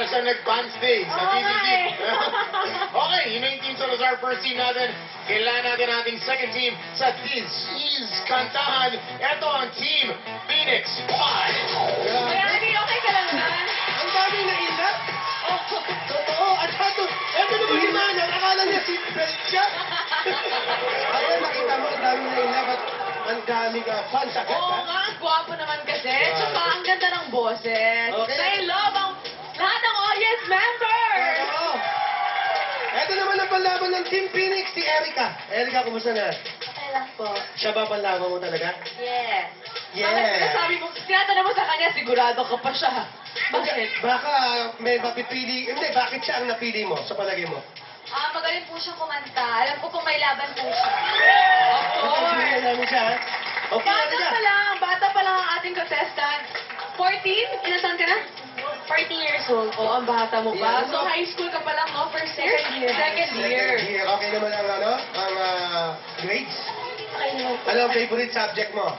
Para siya nag-band day sa Oo nga TVC. eh. Okay, yun na yung Team Salazar. First team natin. Kailangan natin ating second team sa This Is Kantahan. Ito ang Team Phoenix 5. Kaya hindi okay ka lang naman. Ang daming nainap. Oh. Totoo. At hato, eto naman yung manang. Akala niya seatbelt siya. Ayun, nakita mo, ang daming nainap at ang daming fans agad. Oo nga, ang gwapo naman kasi. Tsaka ang ganda ng boses. Okay. May love ang lahat ng audience members. Oo. Eto naman ang panlaban ng Team Phoenix, si Erica. Erica, kumusta na? Okay lang po. Siya ba panlaban mo talaga? Yes. Yes. Bakit sinasabi mo, tinatanong mo sa kanya, sigurado ka pa siya. Bakit? Baka may mapipili. Hindi, bakit siya ang napili mo sa palagay mo? Magaling po siya kumanta. Alam ko kung may laban po siya. Of course. Pipilihan namin siya, ha? Okay, Erica. Bata pa lang ang ating contestant. 14? Ilan taon ka na? 14 years old. Oo, ang bata mo pa. Yeah. So, high school ka pa lang, no? First year? Second year. Second year. Second year. Okay naman ang ano? Ang grades? Okay naman po. Ano ang favorite subject mo?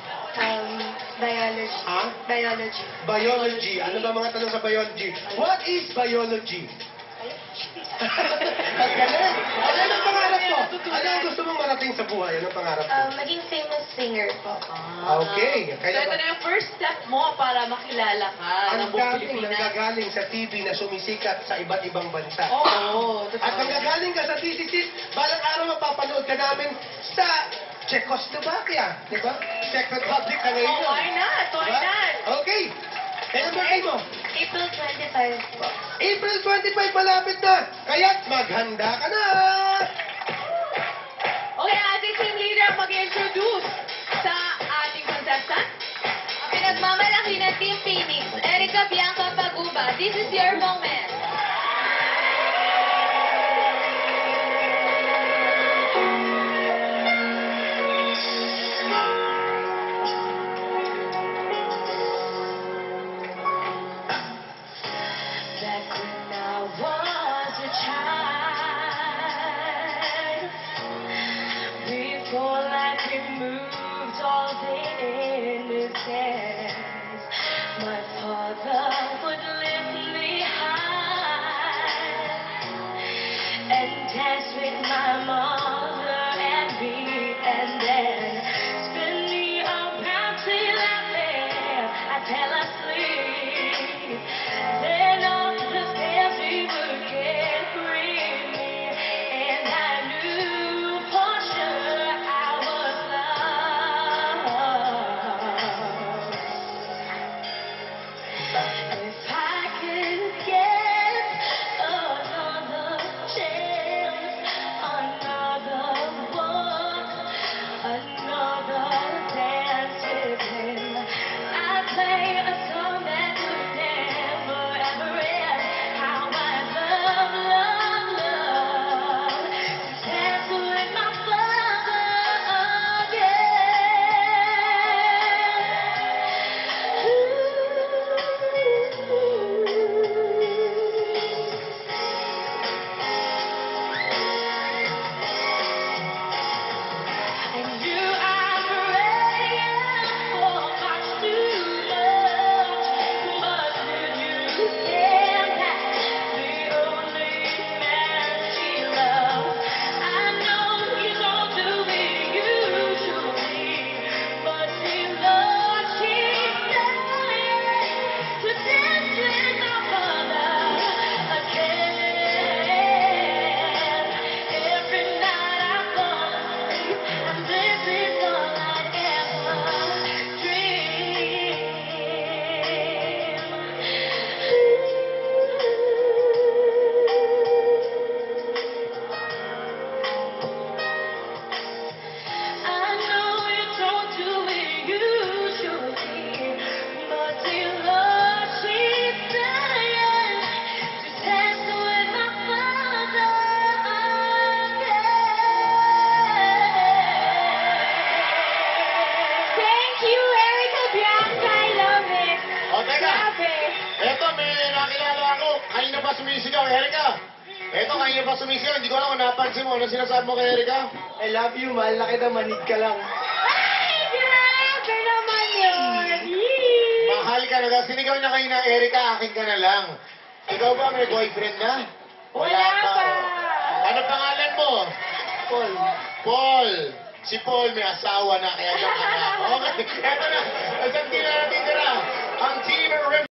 Biology. Ha? Biology. Biology. Ano ba mga tanong sa biology? What is biology? Ang galing. Ano ang pangarap mo? Ano ang gusto mong marating sa buhay? Ano ang pangarap mo? Maging famous singer po. Okay. So, ito na yung first step mo para makilala ka ng Ang buong daming Pilipinas. nanggagaling sa TV na sumisikat sa iba't ibang bansa. Oo, totoo. At manggagaling ka sa TCC, balang araw mapapanood ka namin sa Czechoslovakia. Di ba? Czech Republic ka ngayon. Oh, why not? Why Diba? not? Okay. Kailan birthday mo? April 25 po. April 25, malapit na. Kaya't maghanda ka na. Okay, ating team leader ang mag-introduce sa ating contestant. Pinagmamalaki ng Team Phoenix, Erica Bianca Paguba. This is your moment. Back when I was a child, before life removed all the innocence, my father would lift me high and dance with my mother and me, and then spin me around till I fell asleep. Then all the stairs we would get bring me, and I knew for sure I was loved. If I could get another chance, another walk, another dance with him, I'd play a song that would never ever end. How I love to dance with my father And you are praying for much too much, but did you stand that the only man she loves? I know you don't do it usually, but you know she's dying to dance with my father again. Every night I fall asleep, and this is all I'd ever I know you don't do it usually, but you know she's dying to dance with my father again. Thank you, Erica Bianca. I love it. O, teka. Grabe. Eto, may nakilala ako. Kanina pa sumisigaw, Erica. Eto, kanina pa sumisigaw. Hindi ko alam kung napansin mo. Ano sinasabi mo kay Erica? I love you, mahal na kita, manig ka lang. Ay, grabe naman yun. Yee. Mahal ka na. Sinigaw niya kanina, Erica, akin ka na lang. Ikaw ba may boyfriend na? Wala pa. Ano pangalan mo? Paul. Paul. Si Paul may asawa na kaya diyan ka na. Okay, eto na. Isang team na natitira. Ang team